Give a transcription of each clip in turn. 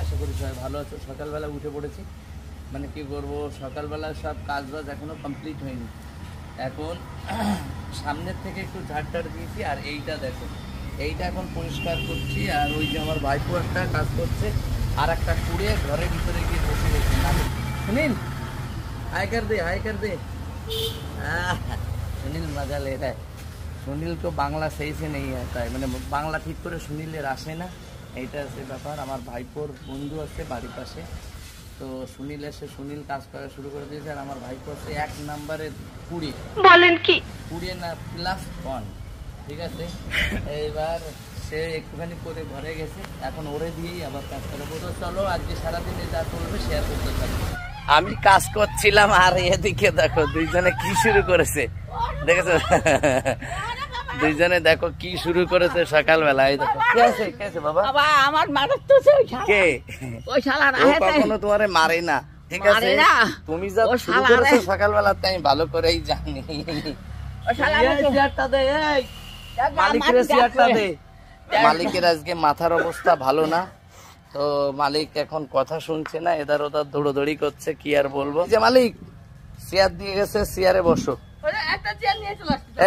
আশা করি সবাই ভালো আছো। সকালবেলা উঠে পড়েছি, মানে কি করবো, সকালবেলা সব কাজবাজ এখনও কমপ্লিট হয়নি। এখন সামনের থেকে একটু ঝাড় দিয়েছি, আর এইটা দেখো, এইটা এখন পরিষ্কার করছি। আর ওই যে আমার ভাইপো একটা কাজ করছে, আর একটা কুড়ে ঘরের ভিতরে গিয়ে বসে গেছে। सुनील हाय कर दे, हाय कर दे। सुनील मजा ले रहा है। सुनील को बांग्ला सही से नहीं आता है, मैंने बांग्ला ठीक করে সুনীলের আসে না, এইটা আছে ব্যাপার। আমার ভাইপোর বন্ধু আছে বাড়ির পাশে, তো সুনীল এসে সুনীল কাজ করা শুরু করে দিয়েছে। আর আমার ভাইপো আছে 1 নম্বরের কুড়ি, বলেন কি কুড়ি না +1, ঠিক আছে। এইবার সে একটুখানি করে ঘরে গেছে, এখন ওরে দিয়েই আবার কাজ করবো। তো চলো আজকে সারাদিনে যা করবে শেয়ার করতে থাকবো। আমি কাজ করছিলাম আর এদিকে দেখো দুইজনে কি শুরু করেছে, দেখেছো? দুইজনে দেখো কি শুরু করেছে সকালবেলা। এই দেখো কে আছে, কে আছে বাবা? বাবা আমার মারতেছে ওই শালা। কে? ওই শালা ও কখনো তোমারে মারে না, ঠিক আছে? তুমি যা শুরু করেছো সকালবেলা তাই আমি ভালো করেই জানি। ওই শালা চেয়ারটা দে, এই মালিকের চেয়ারটা দে। মালিকের আজকে মাথার অবস্থা ভালো না, তো মালিক এখন কথা শুনছে না, এদার ওদার দৌড়দৌড়ি করছে, কি আর বলবো। যে মালিক চেয়ার দিয়ে গেছে, চেয়ারে বসো।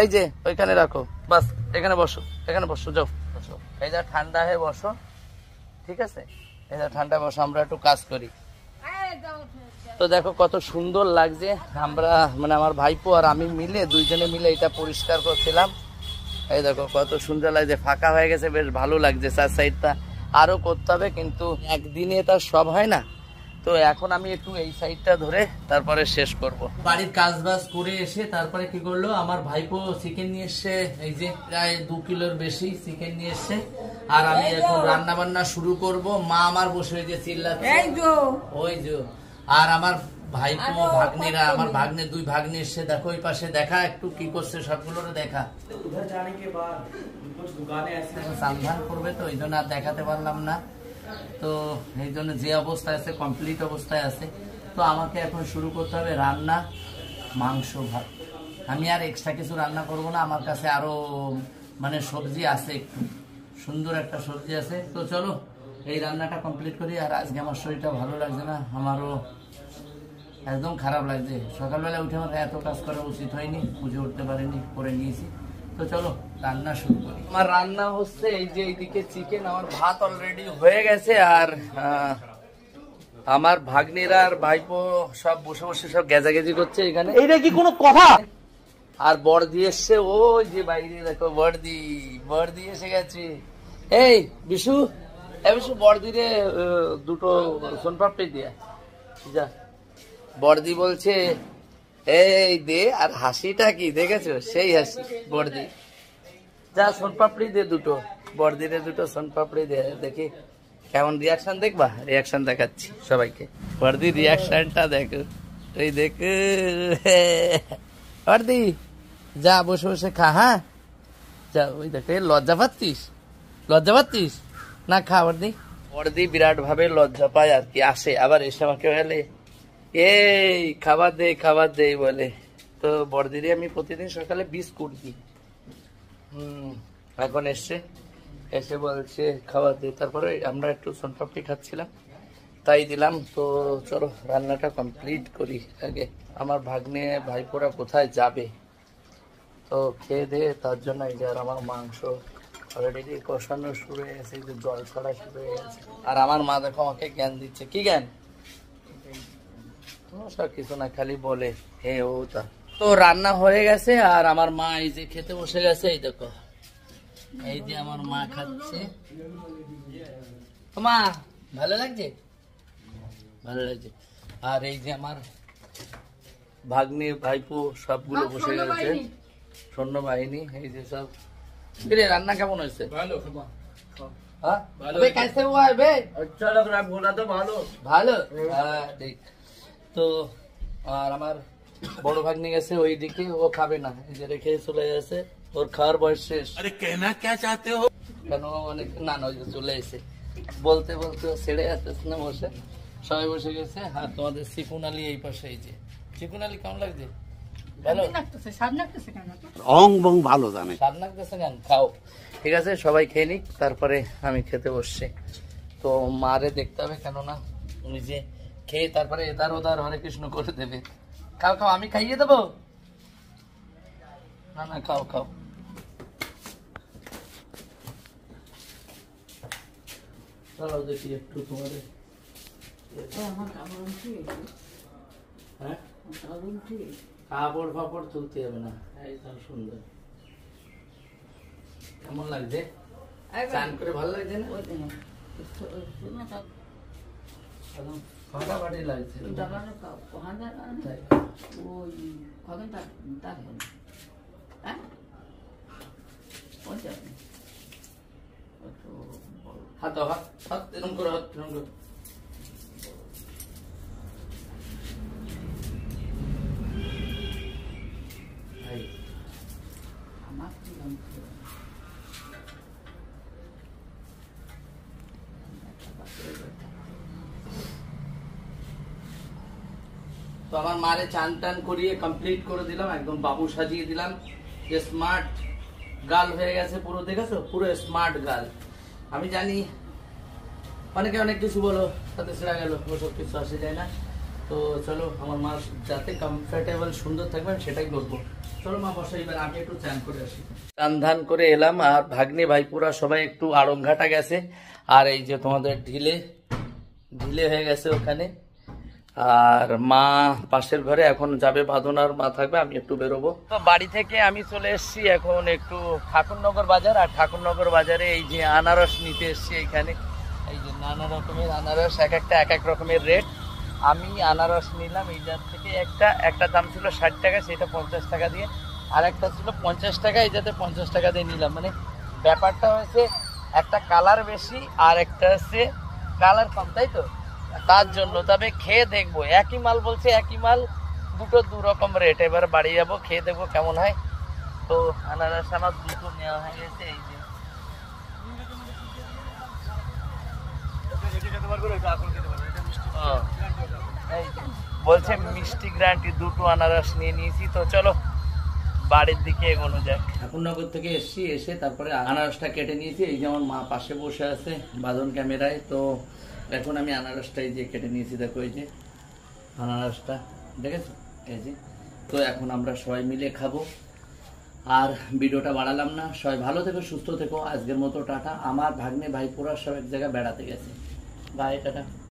এই যে ওইখানে রাখো, বাস এখানে বসো, এখানে বসো, যাও বসো। এই যা ঠান্ডা হয়ে বসো, ঠিক আছে? এই যা ঠান্ডা বসো, আমরা একটু কাজ করি। তো দেখো কত সুন্দর লাগছে। আমরা মানে আমার ভাইপো আর আমি মিলে, দুইজনে মিলে এটা পরিষ্কার করছিলাম। এই দেখো কত সুন্দর লাগছে, ফাঁকা হয়ে গেছে, বেশ ভালো লাগছে। চার সাইডটা আরো করতে হবে, কিন্তু একদিনে এটা সব হয় না। তো এখন আমি একটু এই সাইডটা ধরে তারপরে শেষ করব। বাড়ির কাজ বাজ করে এসে তারপরে কি করলো, আমার ভাইপো চিকেন নিয়ে এসছে, এই যে প্রায় 2 কিলোর বেশি চিকেন নিয়ে এসছে। আর আমি এখন রান্না বান্না শুরু করব। মা আমার বসে যে চিল্লাচ্ছে, ওই যে। আর আমার ভাইপো ভাগ্নিরা, আমার ভাগ্নে 2 ভাগ্নি এসছে, দেখো ওই পাশে, দেখা একটু কি করছে সবগুলোর দেখা। সাবধান করবে তো, এই জন্য আর দেখাতে পারলাম না। তো এই জন্য যে অবস্থায় আছে, কমপ্লিট অবস্থায় আছে। তো আমাকে এখন শুরু করতে হবে রান্না, মাংস ভাত। আমি আর এক্সট্রা কিছু রান্না করব না, আমার কাছে আরো মানে সবজি আছে, একটু সুন্দর একটা সবজি আছে। তো চলো এই রান্নাটা কমপ্লিট করি। আর আজকে আমার শরীরটা ভালো লাগছে না, আমারও একদম খারাপ লাগছে। সকালবেলা উঠে আমার এত কাজ করা উচিত হয়নি, বুঝে উঠতে পারিনি, করে নিয়েছি। তো চলো রান্না শুরু করি। আমার রান্না হচ্ছে এই যে এইদিকে চিকেন, আমার ভাত অলরেডি হয়ে গেছে। আর আমার ভাগ্নিরা আর ভাইপো সব বসে বসে সব গেজাগেজি করছে এখানে। এইটা কি কোনো কথা? আর বড়দি এসছে, ওই যে বাইরে দেখো বড়দি, বড়দি এসে গেছে। এই বিশু, বিশু বড়দিরে 2টো সোনপাপড়ি দিয়া যা। বড়দি বলছে এই দে, আর হাসিটা কি দেখেছো, সেই হাসি বড়দি। যা সোনপাপড়ি দে 2টো, বড়দিরে 2টো সোনপাপড়ি দে, দেখি কেমন রিয়াকশন। দেখবা রিয়াকশন দেখাচ্ছি সবাইকে, বড়দির রিয়াকশনটা দেখো, ওই দেখো। বড়দি যা বসে বসে খা, হ্যাঁ যা। ওই দেখো লজ্জা পাচ্ছিস, লজ্জা পাচ্ছিস না, খা বড়দি। বড়দি বিরাট ভাবে লজ্জা পায় আর কি, আসে আবার এসে আমাকে বলে এই খাবার দে, খাবার দে বলে। তো বড়দিরে আমি প্রতিদিন সকালে বিস্কুট দিই। এখন এসছে, এসে বলছে খাবার দে। তারপরে আমরা একটু সোনপাপড়ি খাচ্ছিলাম, তাই দিলাম। তো চলো রান্নাটা কমপ্লিট করি আগে। আমার ভাগ্নে ভাইপোরা কোথায় যাবে, তো খেয়ে দে, তার জন্য এই যে। আর আমার মাংস অলরেডি কষানো শুরু হয়ে গেছে, জল ছড়া শুরু হয়ে গেছে। আর আমার মা দেখো আমাকে জ্ঞান দিচ্ছে। কি জ্ঞান? সব কিছু না, খালি বলে হে ও তা। তো রান্না হয়ে গেছে, আর আমার মা এই যে খেতে বসে গেছে। এই দেখো, এই যে আমার মা খাচ্ছে। মা ভালো লাগছে, ভালো লাগছে। আর এই যে আমার ভাগ্নে ভাইপো সবগুলো বসে গেছে, সৈন্যবাহিনী। এই যে সব। রান্না কেমন হয়েছে? ভালো। कैसे हुआ है बे? अच्छा लग रहा है, बोला तो ভালো ভালো। ঠিক। তো আর আমার বড় ভাগ্নে গেছে ওই দিকে, ও খাবে না, এই যে রেখে চলে গেছে, ওর খাওয়ার বয়স শেষ। আরে কেনা क्या चाहते हो? কেন অনেক না না, চলে এসে বলতে বলতে ছেড়ে যাচ্ছে না, বসে সবাই বসে গেছে। আর তোমাদের সিকুন আলী এই পাশে, এই যে সিকুন আলী কেমন লাগছে? ভালো লাগতেছে, স্বাদ লাগতেছে কেন? রং বং ভালো জানে, স্বাদ লাগতেছে কেন? খাও, ঠিক আছে সবাই খেয়ে নিক, তারপরে আমি খেতে বসছি। তো মারে দেখতে হবে, কেননা উনি যে খেয়ে তারপরে এদার ওদার হরে কৃষ্ণ করে দেবে। খাও খাও, আমি খাইয়ে দেবো। না না, খাও খাও। চলো দেখি একটু তোমাদের। হ্যাঁ, কাপড় ফাপড় তুলতে হবে না, একদম সুন্দর। কেমন লাগছে? চান করে ভালো লাগছে না? একদম ফাটাফাটি লাগছে। হাত হাত হাত এরকম করে, হাত এরকম করে। তো আমার মারে চান টান করিয়ে কমপ্লিট করে দিলাম, একদম বাবু সাজিয়ে দিলাম। যে স্মার্ট গার্ল হয়ে গেছে পুরো, দেখেছো? পুরো স্মার্ট গার্ল। আমি জানি অনেকে অনেক কিছু বলো, তাতে সেরা গেল, ওসব কিছু আসে যায় না। তো চলো, আমার মা যাতে কমফোর্টেবল সুন্দর থাকবেন সেটাই করবো। চলো মা বসে, এবার আমি একটু চান করে আসি। চান ধান করে এলাম, আর ভাগ্নে ভাইপুরা সবাই একটু আড়ংঘাটা গেছে। আর এই যে তোমাদের ঢিলে ঢিলে হয়ে গেছে ওখানে। আর মা পাশের ঘরে এখন যাবে, বাঁধনার মা থাকবে, আমি একটু বেরোবো। তো বাড়ি থেকে আমি চলে এসেছি এখন একটু ঠাকুরনগর বাজার। আর ঠাকুরনগর বাজারে এই যে আনারস নিতে এসেছি। এইখানে এই যে নানা রকমের আনারস, এক একটা এক এক রকমের রেট। আমি আনারস নিলাম এই জাত থেকে একটা দাম ছিল 60 টাকা, সেটা 50 টাকা দিয়ে। আর একটা ছিল 50 টাকা, এই যাতে 50 টাকা দিয়ে নিলাম। মানে ব্যাপারটা হয়েছে একটা কালার বেশি আর একটা হচ্ছে কালার কম, তাই তো? তার জন্য তবে খেয়ে দেখবো, একই মাল বলছে, একই মাল, দুটো দু রকম রেট। এবার বাড়ি যাবো, খেয়ে দেখবো কেমন হয়। তো আনারস আমার দুটো নেওয়া হয়ে গেছে। এই যে বলছে মিষ্টি গ্যারান্টি, দুটো আনারস নিয়ে নিয়েছি। তো চলো বাড়ির দিকে এগোনো যাক। ঠাকুরনগর থেকে এসছি, এসে তারপরে আনারসটা কেটে নিয়েছি। এই যে আমার মা পাশে বসে আছে বাঁধন ক্যামেরায়। তো এখন আমি আনারসটা এই যে কেটে নিয়েছি, দেখো এই যে আনারসটা, দেখেছো? এই যে। তো এখন আমরা সবাই মিলে খাবো। আর ভিডিওটা বাড়ালাম না, সবাই ভালো থেকো, সুস্থ থেকো। আজকের মতো টাটা। আমার ভাগ্নে ভাইপুরা সব এক জায়গায় বেড়াতে গেছে। Bye, tata.